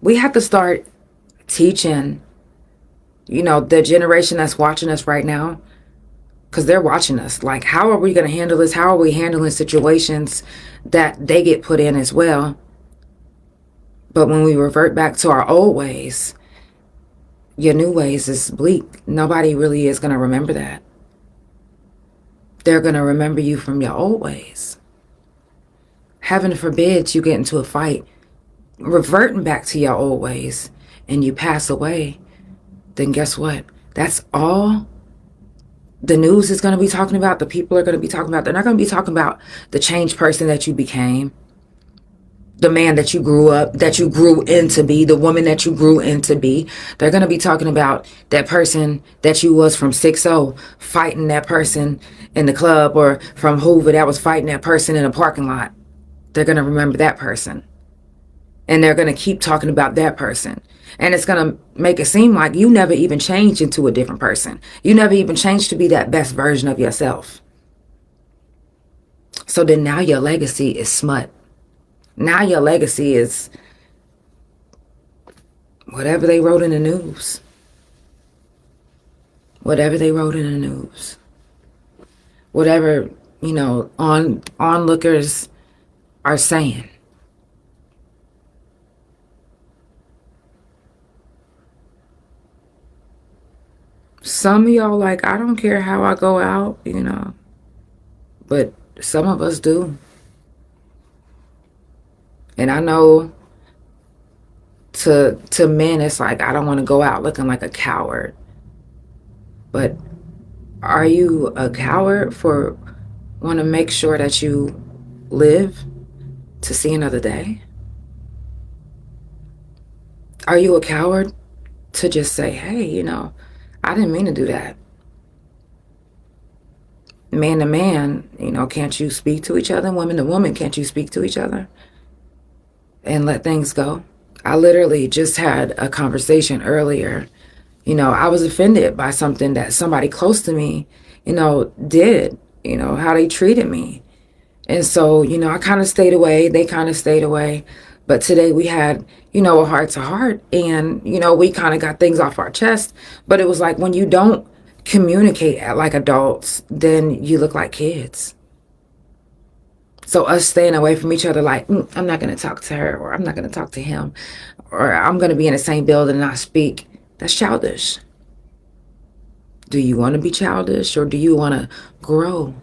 We have to start teaching, the generation that's watching us right now, because they're watching us. Like, how are we going to handle this? How are we handling situations that they get put in as well? But when we revert back to our old ways, your new ways is bleak. Nobody really is going to remember that. They're going to remember you from your old ways. Heaven forbid you get into a fight, reverting back to your old ways, and you pass away. Then guess what? That's all the news is going to be talking about. The people are going to be talking about. They're not going to be talking about the changed person that you became, the man that you grew up, that you grew into be, the woman that you grew into be. They're going to be talking about that person that you was from 6-0, fighting that person in the club, or from Hoover that was fighting that person in a parking lot. They're going to remember that person. And they're going to keep talking about that person. And it's going to make it seem like you never even changed into a different person. You never even changed to be that best version of yourself. So then now your legacy is smut. Now your legacy is whatever they wrote in the news. Whatever they wrote in the news. Whatever, onlookers are saying. Some of y'all like, I don't care how I go out, but some of us do. And I know to men, it's like, I don't want to go out looking like a coward. But are you a coward for want to make sure that you live to see another day? Are you a coward to just say, hey, I didn't mean to do that? Man to man, can't you speak to each other? Woman to woman, can't you speak to each other and let things go? I literally just had a conversation earlier. I was offended by something that somebody close to me, did, how they treated me. And so, I kind of stayed away. They kind of stayed away. But today we had, a heart to heart, and, we kind of got things off our chest. But it was like, when you don't communicate like adults, then you look like kids. So us staying away from each other, like, I'm not going to talk to her, or I'm not going to talk to him, or I'm going to be in the same building and not speak. That's childish. Do you want to be childish, or do you want to grow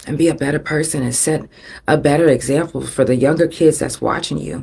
and be a better person and set a better example for the younger kids that's watching you?